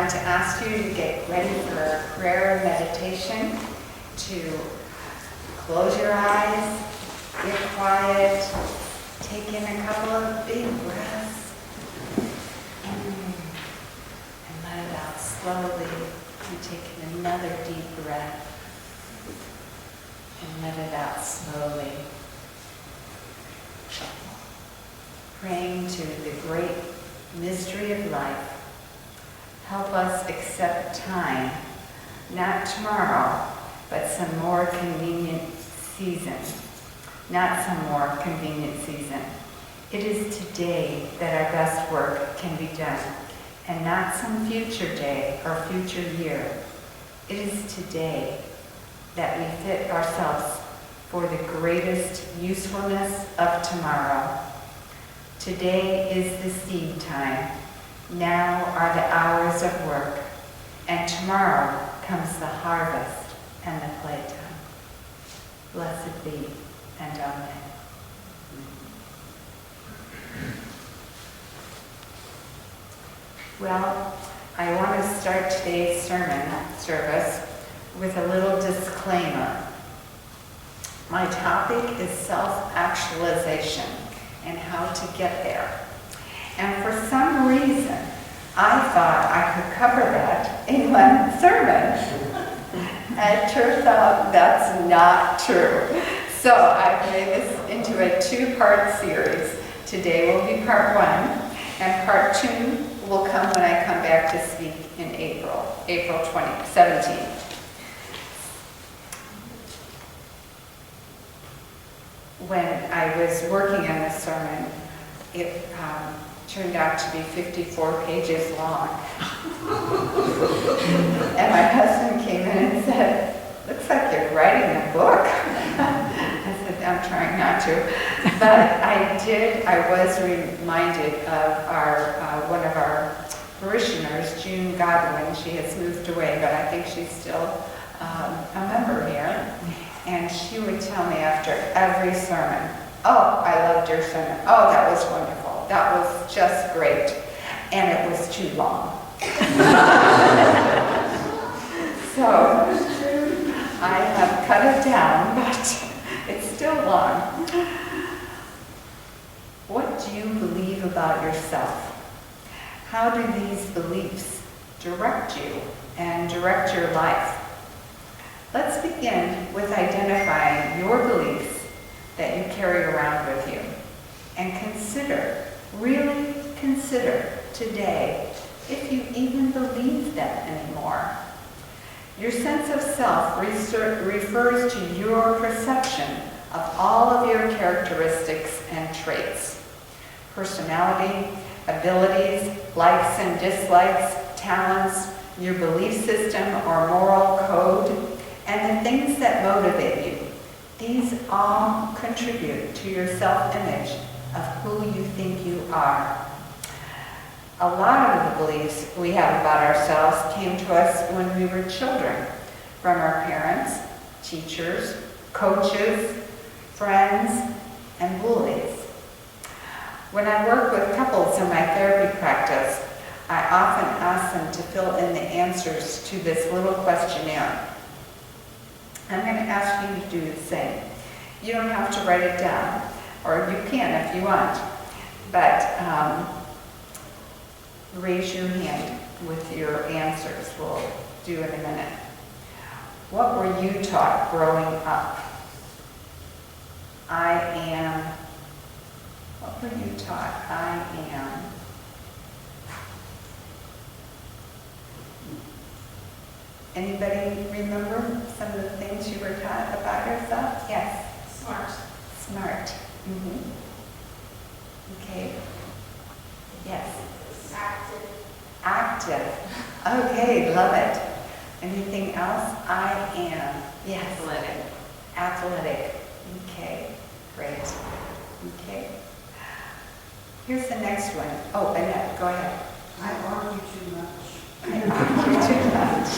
want to ask you to get ready for a prayer meditation, to close your eyes, get quiet, take in a couple of big breaths, and let it out slowly. And take in another deep breath, and let it out slowly. Praying to the great mystery of life. Help us accept time, not tomorrow, but some more convenient season. Not some more convenient season. It is today that our best work can be done, and not some future day or future year. It is today that we fit ourselves for the greatest usefulness of tomorrow. Today is the seed time. Now are the hours of work, and tomorrow comes the harvest and the playtime. Blessed be, and amen. Well, I want to start today's sermon service with a little disclaimer. My topic is self-actualization and how to get there. And for some reason, I thought I could cover that in one sermon. And it turns out that's not true. So I've made this into a two-part series. Today will be part 1, and part 2 will come when I come back to speak in April 17th. When I was working on this sermon, it turned out to be 54 pages long. And my husband came in and said, "Looks like you're writing a book." I said, "I'm trying not to." But I was reminded of one of our parishioners, June Godwin. She has moved away, but I think she's still a member here. And she would tell me after every sermon, "Oh, I loved your sermon. Oh, that was wonderful. That was just great. And it was too long." So I have cut it down, but it's still long. What do you believe about yourself? How do these beliefs direct you and direct your life? Let's begin with identifying your beliefs that you carry around with you, and really consider today if you even believe them anymore. Your sense of self refers to your perception of all of your characteristics and traits. Personality, abilities, likes and dislikes, talents, your belief system or moral code, and the things that motivate you. These all contribute to your self-image of who you think you are. A lot of the beliefs we have about ourselves came to us when we were children, from our parents, teachers, coaches, friends, and bullies. When I work with couples in my therapy practice, I often ask them to fill in the answers to this little questionnaire. I'm going to ask you to do the same. You don't have to write it down, or you can if you want, but raise your hand with your answers. We'll do in a minute. What were you taught growing up? I am. What were you taught? I am. Anybody remember some of the things you were taught about yourself? Yes? Smart. Smart. Mm-hmm. Okay. Yes? Active. Active. Okay, love it. Anything else? I am. Yes. Athletic. Athletic. Okay, great. Okay. Here's the next one. Oh, Annette, go ahead. I argue too much. I argue too much.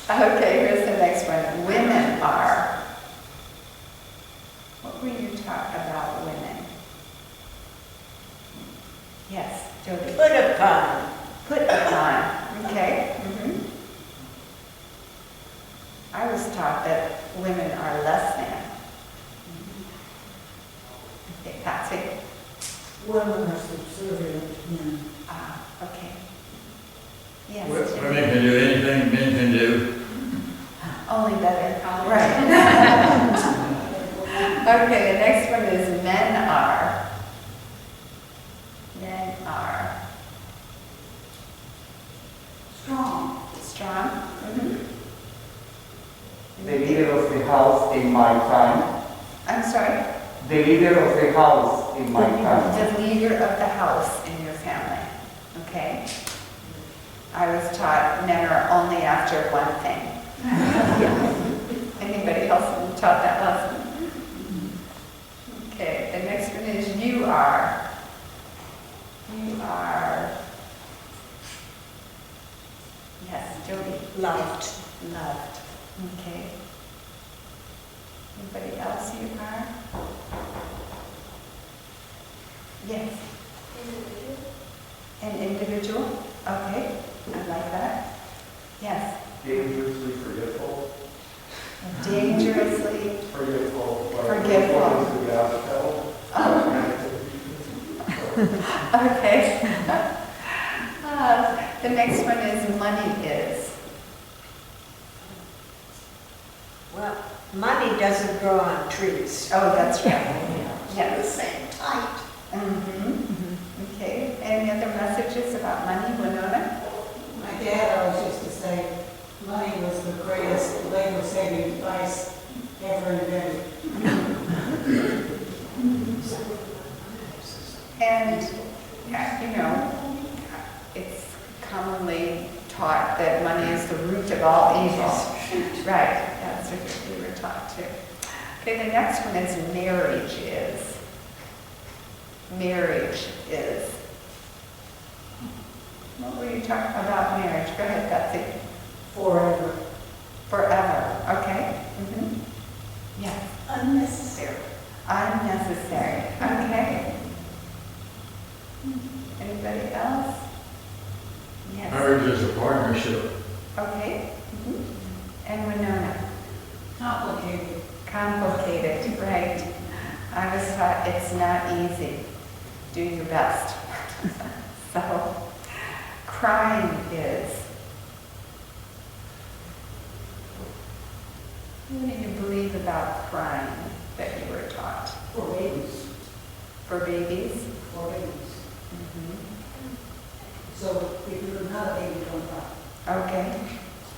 Okay, here's the next one. Women are. What were you taught about women? Yes, Jody. Put upon. Put upon. Okay. I was taught that women are less than. Okay, Patsy. Women are subservient to men. Ah, okay. Yes. Women can do anything men can do. Only better. Right. Okay, the next one is men are. Men are. Strong. Strong. The leader of the house in my time. I'm sorry? The leader of the house in my time. The leader of the house in your family. Okay? I was taught men are only after one thing. Anybody else been taught that lesson? Okay, the next one is you are. You are. Yes, Jody. Loved. Loved. Okay. Anybody else you are? Yes. An individual? Okay, I like that. Yes. Dangerously forgetful. Dangerously Forgetful. Forgetful. Okay. The next one is money is. Well, money doesn't grow on trees. Oh, that's right. The Yes. same type. Okay. Any other messages about money, Winona? My dad always used to say, money was the greatest labor-saving device ever invented. And, you know, it's commonly taught that money is the root of all evil. Right, that's what we were taught too. Okay, the next one is marriage is. Marriage is. What were you talking about marriage? Go ahead, Betsy. Forever. Forever, okay? Yes. Unnecessary. Unnecessary, okay. Anybody else? Yes. Marriage is a partnership. Okay. And Winona? Complicated. Complicated, right. I was taught it's not easy. Do your best. So, crying is. What do you believe about crying that you were taught? For babies. For babies? For babies. So if you're not a baby, don't cry. Okay.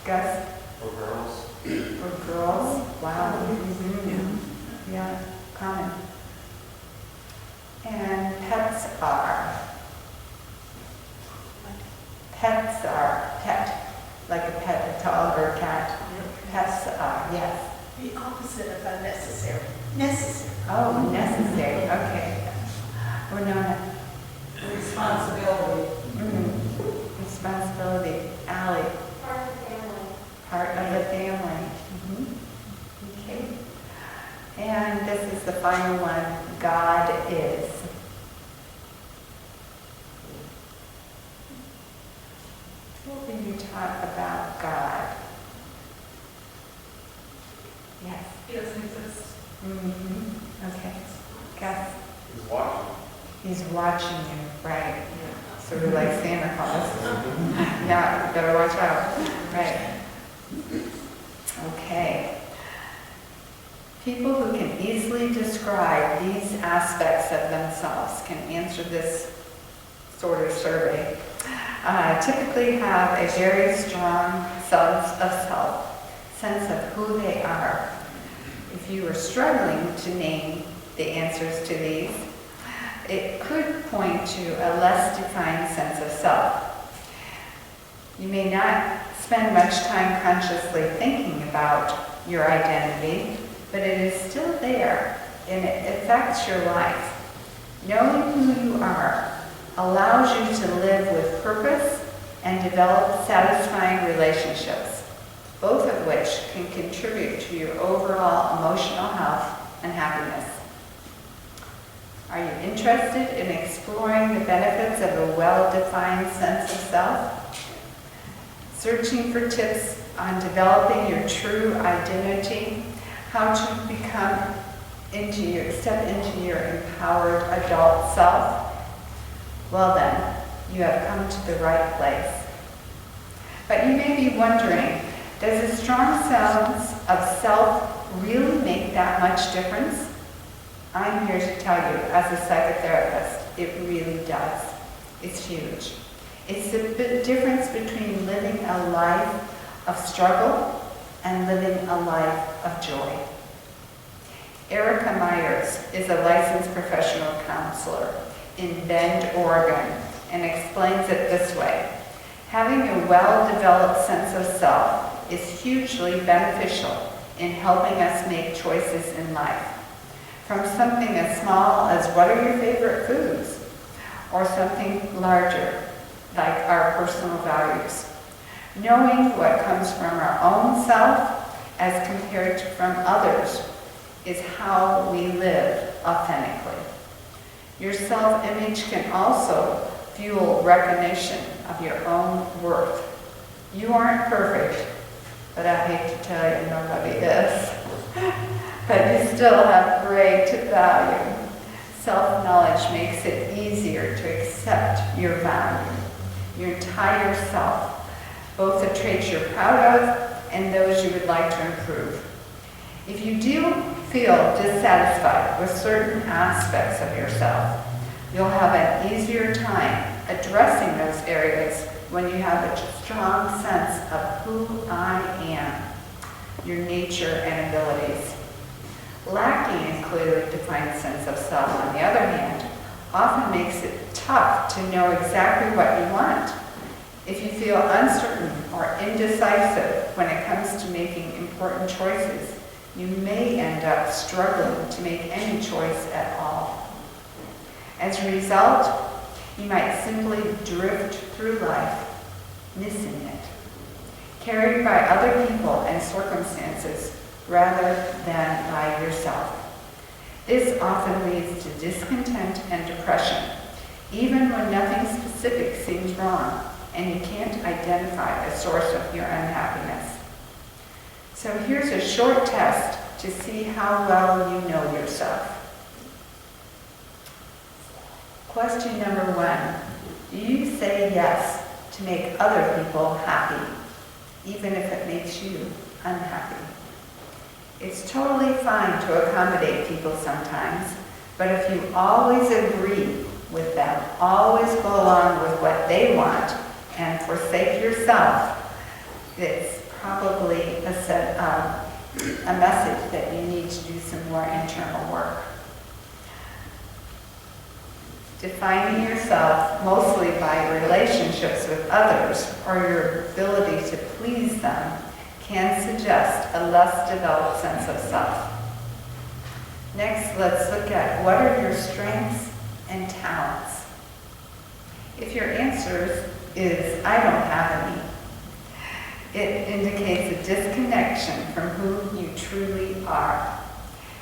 Gus? For girls. For girls? Wow. Yeah, common. And pets are. Pets are pet, like a pet, a dog or a cat. Pets are, yes. The opposite of unnecessary. Necessary. Oh, necessary, okay. Winona. Responsibility. Responsibility. Allie. Part of the family. Part of the family. Okay. And this is the final one. God is. What were you taught about God? Yes. He doesn't exist. Okay. Gus. He's watching. He's watching you, right? Sort of like Santa Claus. Yeah, you better watch out. Right. Okay. People who can easily describe these aspects of themselves can answer this sort of survey. Typically have a very strong sense of self, sense of who they are. If you are struggling to name the answers to these, it could point to a less defined sense of self. You may not spend much time consciously thinking about your identity, but it is still there and it affects your life. Knowing who you are allows you to live with purpose and develop satisfying relationships, both of which can contribute to your overall emotional health and happiness. Are you interested in exploring the benefits benefits of a well-defined sense of self? Searching for tips on developing your true identity, how to step into your empowered adult self? Well then, you have come to the right place. But you may be wondering, does a strong sense of self really make that much difference? I'm here to tell you, as a psychotherapist, it really does. It's huge. It's the difference between living a life of struggle and living a life of joy. Erica Myers is a licensed professional counselor in Bend, Oregon, and explains it this way. Having a well-developed sense of self is hugely beneficial in helping us make choices in life. From something as small as what are your favorite foods, or something larger like our personal values. Knowing what comes from our own self as compared to from others is how we live authentically. Your self-image can also fuel recognition of your own worth. You aren't perfect, but I hate to tell you, nobody is. But you still have great value. Self-knowledge makes it easier to accept your value, your entire self, both the traits you're proud of and those you would like to improve. If you do feel dissatisfied with certain aspects of yourself, you'll have an easier time addressing those areas when you have a strong sense of who I am, your nature and abilities. Lacking a clearly defined sense of self, on the other hand, often makes it tough to know exactly what you want. If you feel uncertain or indecisive when it comes to making important choices, you may end up struggling to make any choice at all. As a result, you might simply drift through life, missing it, carried by other people and circumstances rather than by yourself. This often leads to discontent and depression, even when nothing specific seems wrong and you can't identify a source of your unhappiness. So here's a short test to see how well you know yourself. Question number 1. Do you say yes to make other people happy, even if it makes you unhappy? It's totally fine to accommodate people sometimes, but if you always agree with them, always go along with what they want, and forsake yourself, it's probably a message that you need to do some more internal work. Defining yourself mostly by relationships with others or your ability to please them can suggest a less developed sense of self. Next, let's look at what are your strengths and talents. If your answer is, I don't have any, it indicates a disconnection from who you truly are,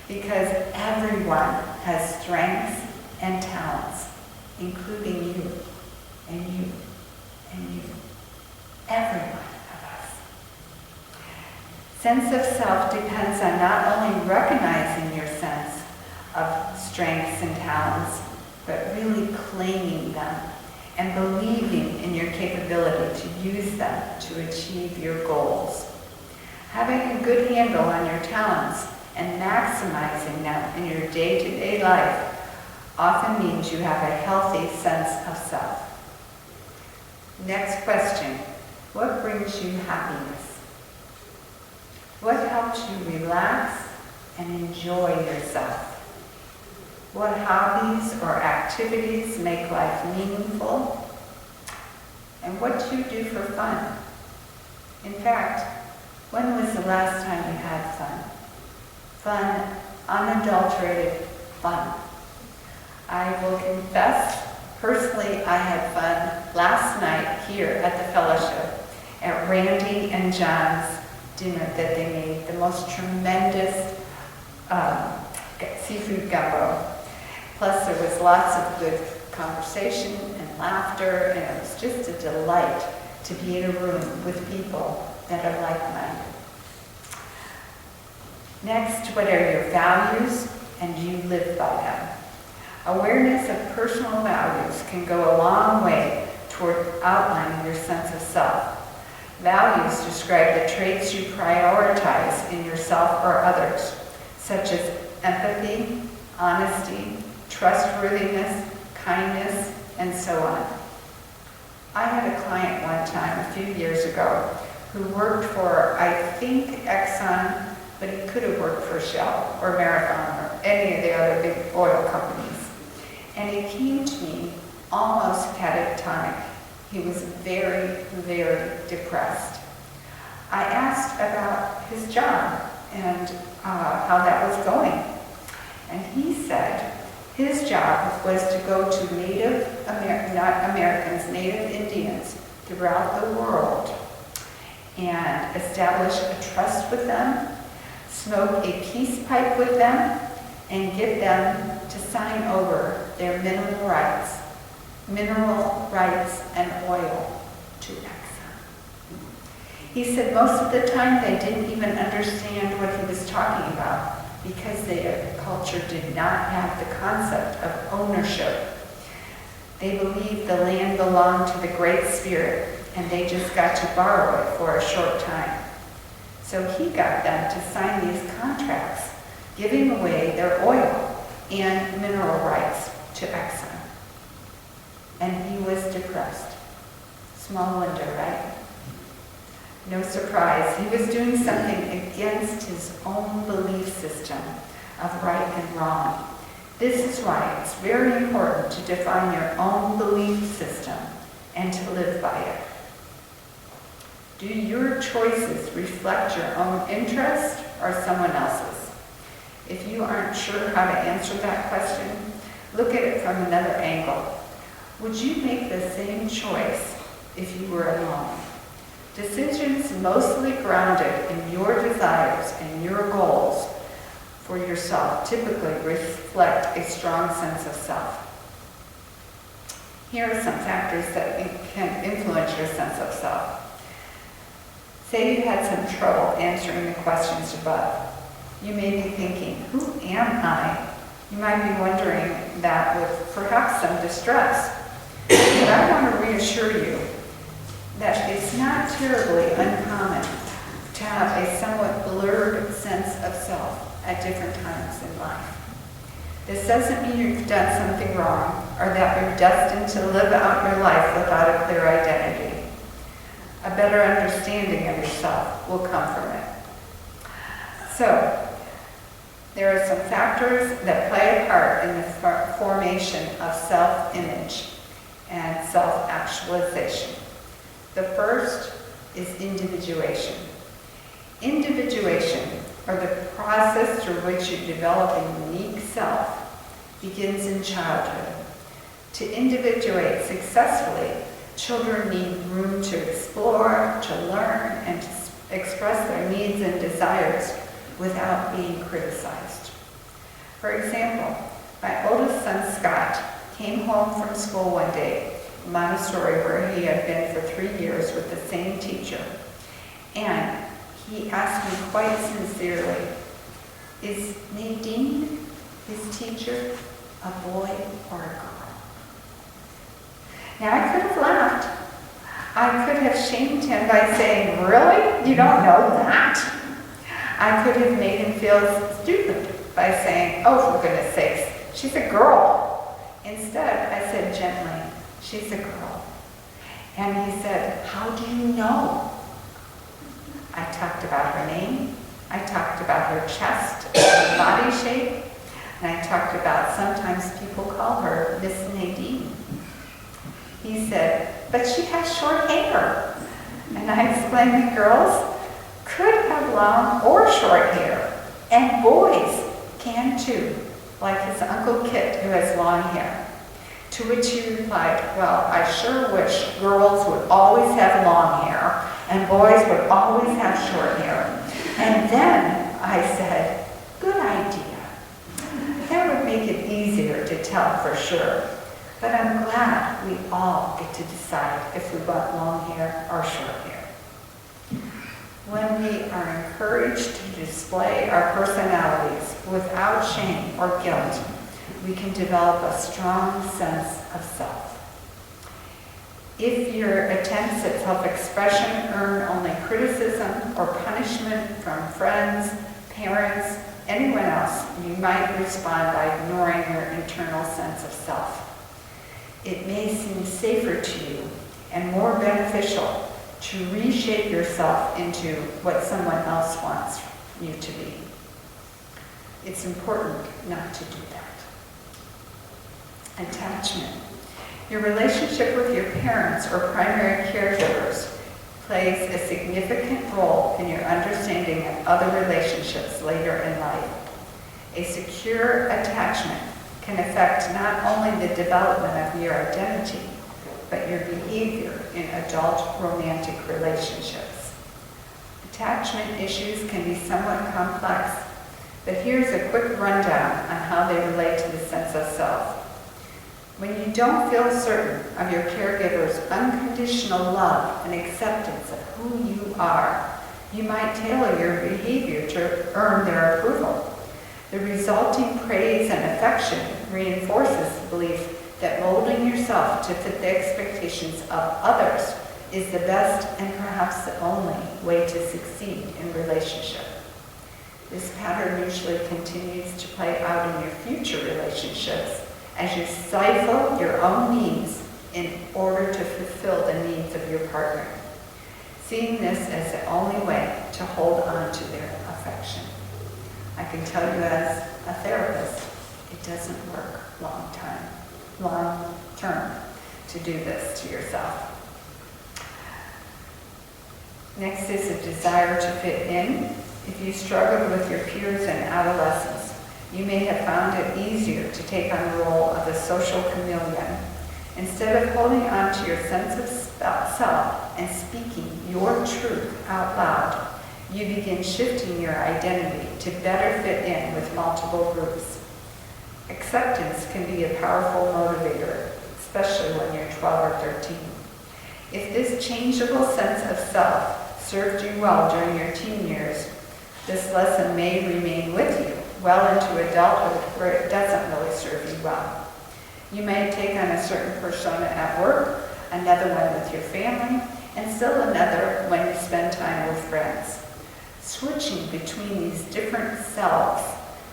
because everyone has strengths and talents, including you, and you, and you, everyone of us. Sense of self depends on not only recognizing your sense of strengths and talents, but really claiming them and believing in your capability to use them to achieve your goals. Having a good handle on your talents and maximizing them in your day-to-day life often means you have a healthy sense of self. Next question, what brings you happiness? What helps you relax and enjoy yourself? What hobbies or activities make life meaningful? And what do you do for fun? In fact, when was the last time you had fun? Fun, unadulterated fun. I will confess, personally, I had fun last night here at the fellowship at Randy and John's dinner that they made, the most tremendous seafood gumbo. Plus there was lots of good conversation and laughter, and it was just a delight to be in a room with people that are like-minded. Next, what are your values, and do you live by them? Awareness of personal values can go a long way toward outlining your sense of self. Values describe the traits you prioritize in yourself or others, such as empathy, honesty, trustworthiness, kindness, and so on. I had a client one time, a few years ago, who worked for, I think, Exxon, but he could have worked for Shell or Marathon or any of the other big oil companies. And he came to me almost catatonic. He was very, very depressed. I asked about his job and how that was going. And he said his job was to go to Native Indians throughout the world and establish a trust with them, smoke a peace pipe with them, and get them to sign over their mineral rights and oil to Exxon. He said most of the time they didn't even understand what he was talking about because their culture did not have the concept of ownership. They believed the land belonged to the Great Spirit and they just got to borrow it for a short time. So he got them to sign these contracts, giving away their oil and mineral rights to Exxon. And he was depressed. Small wonder, right? No surprise, he was doing something against his own belief system of right and wrong. This is why it's very important to define your own belief system and to live by it. Do your choices reflect your own interest or someone else's? If you aren't sure how to answer that question, look at it from another angle. Would you make the same choice if you were alone? Decisions mostly grounded in your desires and your goals for yourself typically reflect a strong sense of self. Here are some factors that can influence your sense of self. Say you had some trouble answering the questions above. You may be thinking, who am I? You might be wondering that with perhaps some distress. But I want to reassure you that it's not terribly uncommon to have a somewhat blurred sense of self at different times in life. This doesn't mean you've done something wrong or that you're destined to live out your life without a clear identity. A better understanding of yourself will come from it. So, there are some factors that play a part in the formation of self-image and self-actualization. The first is individuation. Individuation, or the process through which you develop a unique self, begins in childhood. To individuate successfully, children need room to explore, to learn, and to express their needs and desires without being criticized. For example, my oldest son, Scott, came home from school one day, Montessori, where he had been for 3 years with the same teacher. And he asked me quite sincerely, is Nadine, his teacher, a boy or a girl? Now, I could have laughed. I could have shamed him by saying, really? You don't know that? I could have made him feel stupid by saying, oh, for goodness sakes, she's a girl. Instead, I said gently, she's a girl. And he said, how do you know? I talked about her name, I talked about her chest, her body shape, and I talked about sometimes people call her Miss Nadine. He said, but she has short hair. And I explained that girls could have long or short hair, and boys can too, like his Uncle Kit, who has long hair. To which he replied, well, I sure wish girls would always have long hair and boys would always have short hair. And then I said, good idea. That would make it easier to tell for sure. But I'm glad we all get to decide if we want long hair or short hair. When we are encouraged to display our personalities without shame or guilt, we can develop a strong sense of self. If your attempts at self-expression earn only criticism or punishment from friends, parents, anyone else, you might respond by ignoring your internal sense of self. It may seem safer to you and more beneficial to reshape yourself into what someone else wants you to be. It's important not to do that. Attachment. Your relationship with your parents or primary caregivers plays a significant role in your understanding of other relationships later in life. A secure attachment can affect not only the development of your identity, but your behavior in adult romantic relationships. Attachment issues can be somewhat complex, but here's a quick rundown on how they relate to the sense of self. When you don't feel certain of your caregiver's unconditional love and acceptance of who you are, you might tailor your behavior to earn their approval. The resulting praise and affection reinforces the belief that molding yourself to fit the expectations of others is the best and perhaps the only way to succeed in relationship. This pattern usually continues to play out in your future relationships as you stifle your own needs in order to fulfill the needs of your partner, seeing this as the only way to hold on to their affection. I can tell you as a therapist, it doesn't work long term to do this to yourself. Next is a desire to fit in. If you struggled with your peers in adolescence, you may have found it easier to take on the role of a social chameleon. Instead of holding on to your sense of self and speaking your truth out loud, you begin shifting your identity to better fit in with multiple groups. Acceptance can be a powerful motivator, especially when you're 12 or 13. If this changeable sense of self served you well during your teen years, this lesson may remain with you well into adulthood where it doesn't really serve you well. You may take on a certain persona at work, another one with your family, and still another when you spend time with friends. Switching between these different selves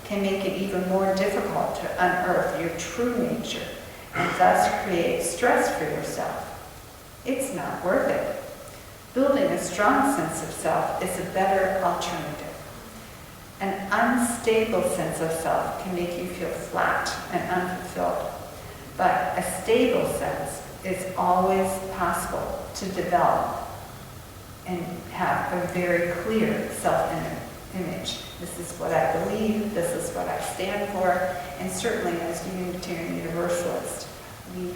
can make it even more difficult to unearth your true nature and thus create stress for yourself. It's not worth it. Building a strong sense of self is a better alternative. An unstable sense of self can make you feel flat and unfulfilled, but a stable sense is always possible to develop and have a very clear self-image. This is what I believe, this is what I stand for, and certainly as Unitarian Universalists, we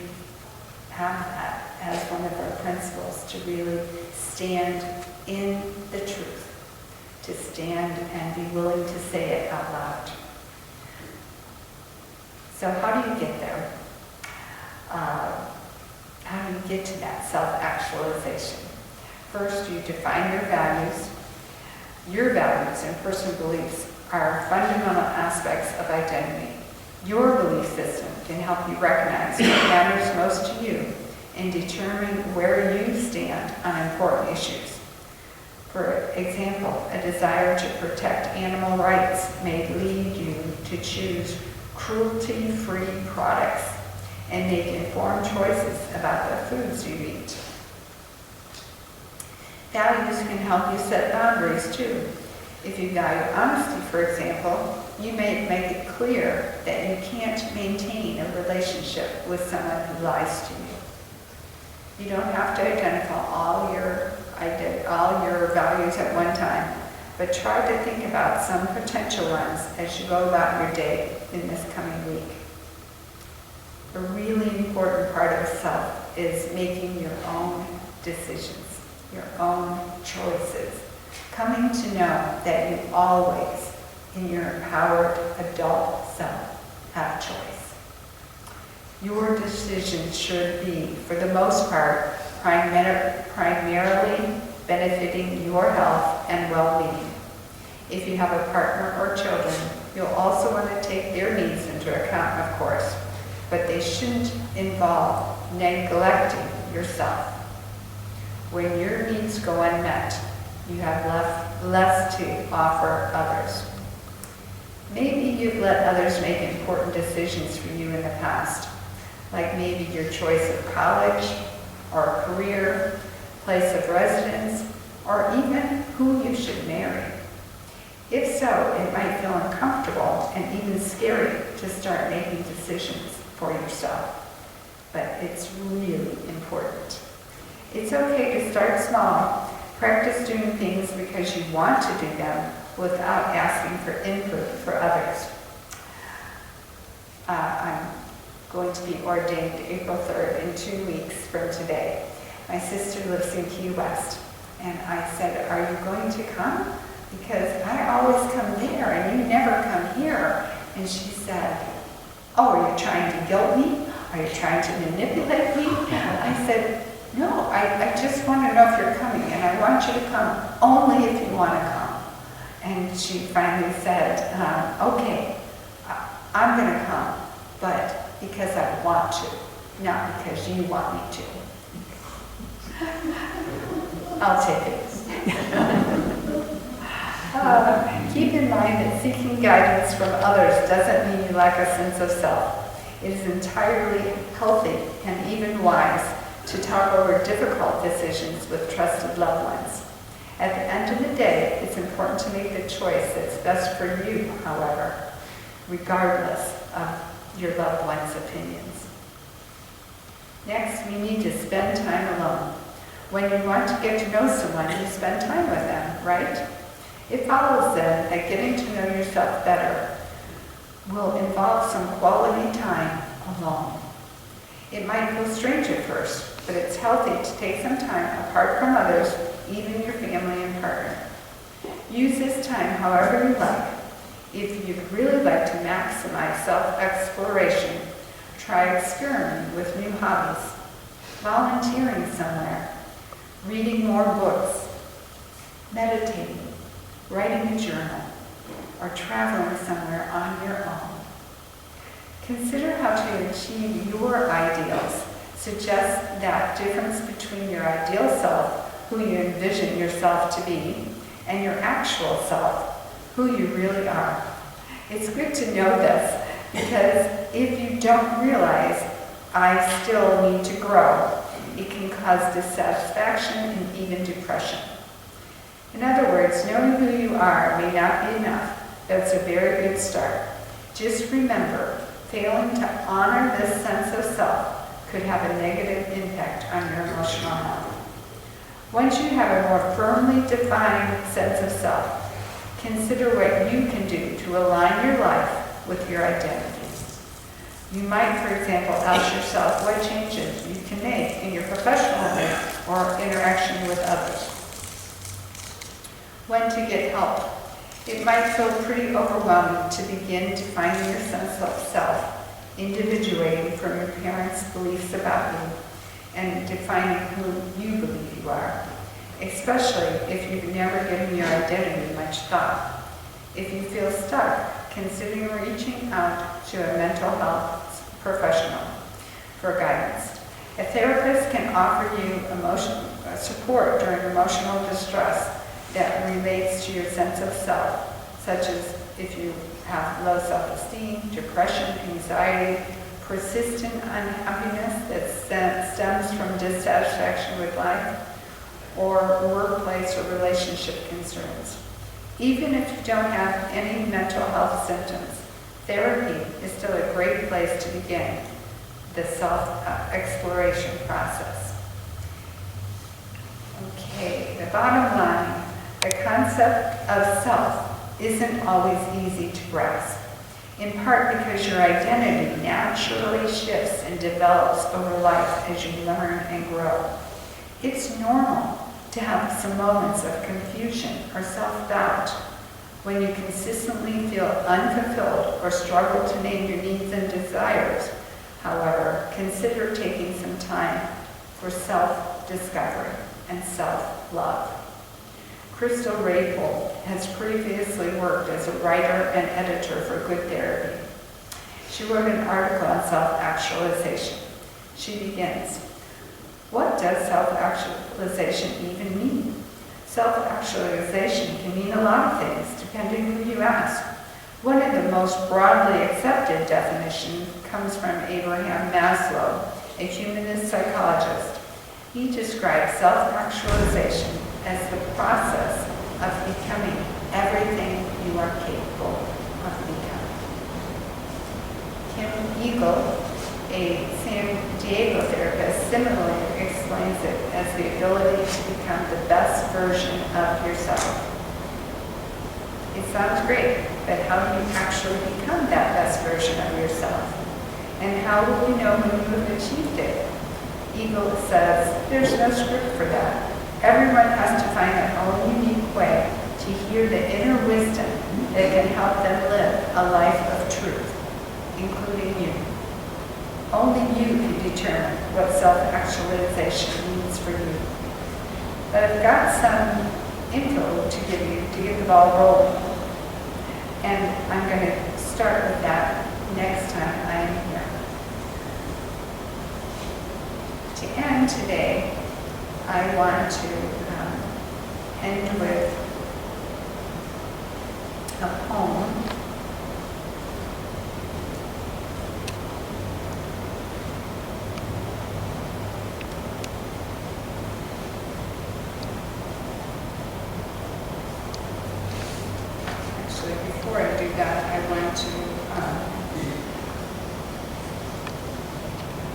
have that as one of our principles, to really stand in the truth, to stand and be willing to say it out loud. So how do you get there? How do you get to that self-actualization? First, you define your values. Your values and personal beliefs are fundamental aspects of identity. Your belief system can help you recognize what matters most to you and determine where you stand on important issues. For example, a desire to protect animal rights may lead you to choose cruelty-free products and make informed choices about the foods you eat. Values can help you set boundaries too. If you value honesty, for example, you may make it clear that you can't maintain a relationship with someone who lies to you. You don't have to identify all your values at one time, but try to think about some potential ones as you go about your day in this coming week. A really important part of self is making your own decisions, your own choices, coming to know that you always, in your empowered adult self, have choice. Your decisions should be, for the most part, primarily benefiting your health and well-being. If you have a partner or children, you'll also want to take their needs into account, of course, but they shouldn't involve neglecting yourself. When your needs go unmet, you have less to offer others. Maybe you've let others make important decisions for you in the past, like maybe your choice of college or career, place of residence, or even who you should marry. If so, it might feel uncomfortable and even scary to start making decisions for yourself, but it's really important. It's okay to start small. Practice doing things because you want to do them without asking for input for others. I'm going to be ordained April 3rd in 2 weeks from today. My sister lives in Key West, and I said, "Are you going to come? Because I always come there and you never come here." And she said, "Oh, are you trying to guilt me? Are you trying to manipulate me?" I said, "No, I just want to know if you're coming, and I want you to come only if you want to come." And she finally said, "Okay, I'm going to come, but because I want to, not because you want me to." I'll take it. Keep in mind that seeking guidance from others doesn't mean you lack a sense of self. It is entirely healthy and even wise to talk over difficult decisions with trusted loved ones. At the end of the day, it's important to make the choice that's best for you, however, regardless of your loved one's opinions. Next, we need to spend time alone. When you want to get to know someone, you spend time with them, right? It follows then that getting to know yourself better will involve some quality time alone. It might feel strange at first, but it's healthy to take some time apart from others, even your family and partner. Use this time however you like. If you'd really like to maximize self-exploration, try experimenting with new hobbies, volunteering somewhere, reading more books, meditating, writing a journal, or traveling somewhere on your own. Consider how to achieve your ideals. Suggest that difference between your ideal self, who you envision yourself to be, and your actual self, who you really are. It's good to know this, because if you don't realize, I still need to grow, it can cause dissatisfaction and even depression. In other words, knowing who you are may not be enough. That's a very good start. Just remember, failing to honor this sense of self could have a negative impact on your emotional health. Once you have a more firmly defined sense of self, consider what you can do to align your life with your identity. You might, for example, ask yourself what changes you can make in your professional life or interaction with others. When to get help. It might feel pretty overwhelming to begin defining your sense of self, individuating from your parents' beliefs about you, and defining who you believe you are, especially if you've never given your identity much thought. If you feel stuck, consider reaching out to a mental health professional for guidance. A therapist can offer you emotional support during emotional distress that relates to your sense of self, such as if you have low self-esteem, depression, anxiety, persistent unhappiness that stems from dissatisfaction with life, or workplace or relationship concerns. Even if you don't have any mental health symptoms, therapy is still a great place to begin the self-exploration process. Okay, the bottom line, the concept of self isn't always easy to grasp, in part because your identity naturally shifts and develops over life as you learn and grow. It's normal to have some moments of confusion or self-doubt when you consistently feel unfulfilled or struggle to name your needs and desires. However, consider taking some time for self-discovery and self-love. Crystal Raypole has previously worked as a writer and editor for Good Therapy. She wrote an article on self-actualization. She begins, "What does self-actualization even mean? Self-actualization can mean a lot of things, depending who you ask. One of the most broadly accepted definitions comes from Abraham Maslow, a humanist psychologist. He describes self-actualization as the process of becoming everything you are capable of becoming." Kim Eagle, a San Diego therapist, similarly explains it as the ability to become the best version of yourself. It sounds great, but how do you actually become that best version of yourself? And how will we know when you have achieved it? Eagle says, there's no script for that. Everyone has to find their own unique way to hear the inner wisdom that can help them live a life of truth, including you. Only you can determine what self-actualization means for you. But I've got some info to give you to get the ball rolling. And I'm going to start with that next time I am here. To end today, I want to end with a poem before I do that, I want to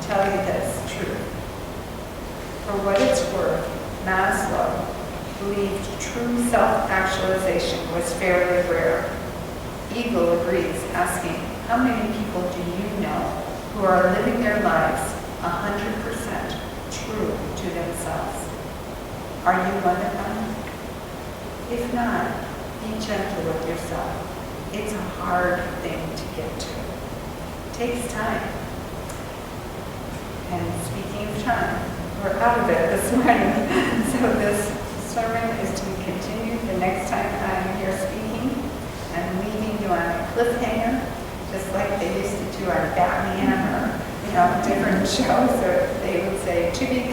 tell you this truth. For what it's worth, Maslow believed true self-actualization was fairly rare. Eagle agrees, asking, how many people do you know who are living their lives 100% true to themselves? Are you one of them? If not, be gentle with yourself. It's a hard thing to get to. It takes time. And speaking of time, we're out of it this morning. So this sermon is to be continued the next time I'm here speaking. I'm leaving you on a cliffhanger, just like they used to do on Batman or, different shows. Or they would say, to be